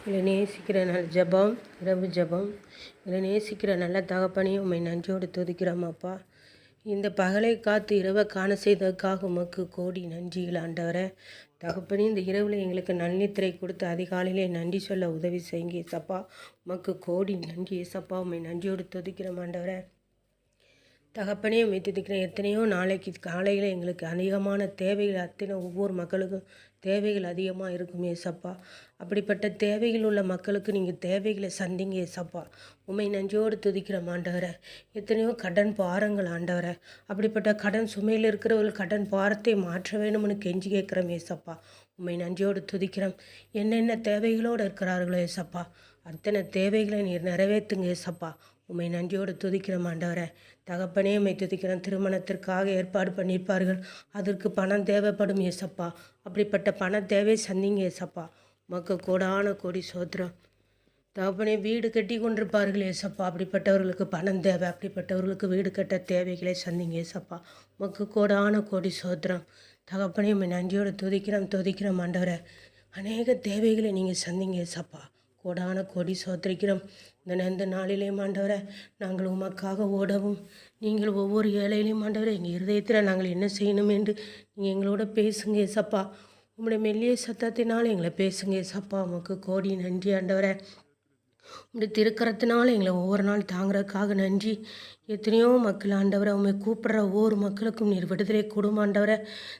இதில் நேசிக்கிற நல்ல ஜெபம், இரவு ஜெபம். இதில் நேசிக்கிற நல்ல தகப்பனையும் உம்மை நன்றியோடு துதிக்கிறோம் அப்பா. இந்த பகலை காத்து இரவை காண செய்ததற்காக உமக்கு கோடி நன்றிகள் ஆண்டவரே. தகப்பனே, இந்த இரவில் எங்களுக்கு நன்னித்திரை கொடுத்து அதிகாலையிலே நன்றி சொல்ல உதவி செய்யுங்க ஏசப்பா. உமக்கு கோடி நன்றி ஏசப்பா. உம்மை நன்றியோடு துதிக்கிறோம் ஆண்டவரே. தகப்பனே, உம்மை துதிக்கிறேன். எத்தனையோ நாளைக்கு காலையில் எங்களுக்கு அதிகமான தேவைகள், அத்தனை ஒவ்வொரு மக்களுக்கும் தேவைகள் அதிகமாக இருக்கும் ஏசப்பா. அப்படிப்பட்ட தேவைகள் உள்ள மக்களுக்கு நீங்கள் தேவைகளை சந்திங்க ஏசப்பா. உம்மை நன்றியோடு துதிக்கிற ஆண்டவரே. எத்தனையோ கடன் பாரங்கள் ஆண்டவரே. அப்படிப்பட்ட கடன் சுமையில் இருக்கிறவர்கள் கடன் பாரத்தை மாற்ற வேணும்னு கெஞ்சி கேட்குறோம் ஏசப்பா. உம்மை நன்றியோடு துதிக்கிறோம். என்னென்ன தேவைகளோடு இருக்கிறார்களோ ஏசப்பா, அத்தனை தேவைகளை நீர் நிறைவேற்றுங்க ஏசப்பா. உம்மை நன்றியோடு துதிக்கிற ஆண்டவரே. தகப்பனே, உம்மை துதிக்கிறோம். திருமணத்திற்காக ஏற்பாடு பண்ணியிருப்பார்கள், அதற்கு பணம் தேவைப்படும் ஏசப்பா. அப்படிப்பட்ட பண தேவை சந்திங்க ஏசப்பா. உமக்கு கோடான கோடி சோத்திரம். தகப்பனே, வீடு கட்டி கொண்டிருப்பார்கள் ஏசப்பா. அப்படிப்பட்டவர்களுக்கு பணம் தேவை, அப்படிப்பட்டவர்களுக்கு வீடு கட்ட தேவைகளை சந்திங்க ஏசப்பா. உமக்கு கோடான கோடி சோத்திரம். தகப்பனே, உம்மை நன்றியோடு துதிக்கிறோம் ஆண்டவரே. அநேக தேவைகளை நீங்கள் சந்திங்க ஏசப்பா. கோடான கோடி சோத்திரிக்கிறோம். இந்த நாளிலே ஆண்டவரே, நாங்கள் உமக்காக ஓடவும், நீங்கள் ஒவ்வொரு ஏழையிலையும் ஆண்டவரே, எங்கள் இருதயத்தில் நாங்கள் என்ன செய்யணும் என்று நீங்கள் எங்களோட பேசுங்க ஏசப்பா. உம்முடைய மெல்லிய சத்தத்தினால் எங்களை பேசுங்க ஏசப்பா. உமக்கு கோடி நன்றி ஆண்டவரே. உம்முடைய திருக்கரத்தினால் எங்களை ஒவ்வொரு நாள் தாங்கிறதுக்காக நன்றி. எத்தனையோ மக்கள் ஆண்டவரை உண்மை கூப்பிட்ற ஒவ்வொரு மக்களுக்கும் நீர் விடுதலை கொடுமா ஆண்டவரை.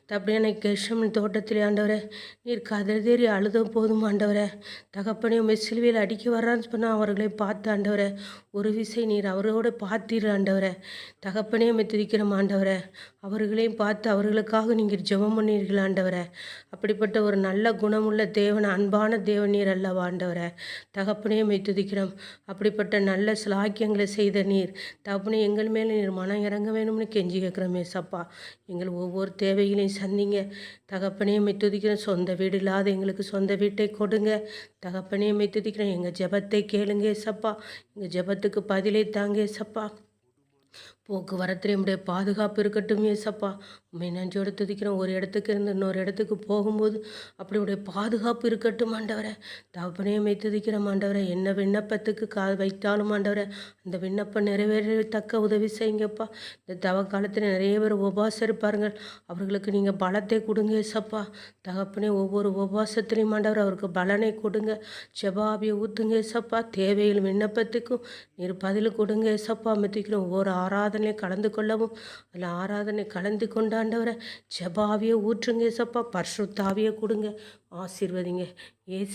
தப்படியான கெஷமன் தோட்டத்திலே ஆண்டவரை, நீர் கதறி அழுத போதும் ஆண்டவரை. தகப்பனே, உண்மை சிலுவையில் அடிக்க வர்றான்னு சொன்னால் அவர்களை பார்த்து ஆண்டவரை, ஒரு விசை நீர் அவரோடு பார்த்தீர் ஆண்டவரை. தகப்பனே, உண்மை துதிக்கிறோம் ஆண்டவரை. அவர்களையும் பார்த்து அவர்களுக்காக நீங்கள் ஜெபம் பண்ணீர்கள் ஆண்டவரை. அப்படிப்பட்ட ஒரு நல்ல குணமுள்ள தேவன், அன்பான தேவன் நீர் அல்லவா ஆண்டவரை. தகப்பனே, உம்மை துதிக்கிறோம். அப்படிப்பட்ட நல்ல சிலாக்கியங்களை செய்த நீர் தகப்பனே, எங்கள் மேலே நீர் மனம் இறங்க வேணும்னு கெஞ்சி கேட்குறோம் ஏசப்பா. எங்கள் ஒவ்வொரு தேவைகளையும் சந்திங்க தகப்பனே. உம்மை துதிக்கிறோம். சொந்த வீடு இல்லாத எங்களுக்கு சொந்த வீட்டை கொடுங்க தகப்பனே. உம்மை துதிக்கிறோம். எங்கள் ஜெபத்தை கேளுங்க ஏசப்பா. எங்கள் ஜெபத்துக்கு பதிலை தாங்க ஏசப்பா. போக்குவரத்தில் நம்முடைய பாதுகாப்பு இருக்கட்டும் ஏசப்பா. உண்மை நன்றியோடு துதிக்கிறோம். ஒரு இடத்துக்கு இருந்து இன்னொரு இடத்துக்கு போகும்போது அப்படி உடைய பாதுகாப்பு இருக்கட்டும் ஆண்டவரை. தகப்பனே, உம்மை துதிக்கிறோம் ஆண்டவரை. என்ன விண்ணப்பத்துக்கு வைத்தாலும் ஆண்டவரை, அந்த விண்ணப்பம் நிறைவேறத்தக்க உதவி செய்யுங்கப்பா. இந்த தவ காலத்தில் நிறைய பேர் உபவாசம் இருப்பாருங்கள், அவர்களுக்கு நீங்கள் பலத்தை கொடுங்க ஏசப்பா. தகப்பனே, ஒவ்வொரு உபவாசத்திலையும் ஆண்டவர் அவருக்கு பலனை கொடுங்க. செபாவியை ஊற்றுங்க ஏசப்பா. தேவைகள் விண்ணப்பத்துக்கும் நீர் பதில் கொடுங்க ஏசப்பா. மெத்திக்கிறோம். ஒவ்வொரு ஆராதனையை கலந்து கொள்ளவும், அதில் ஆராதனை கலந்து கொண்டாண்டவரை ஜெபாவியை ஊற்றுங்க ஏசப்பா. பரிசுத்த ஆவியை கொடுங்க, ஆசீர்வதிங்க.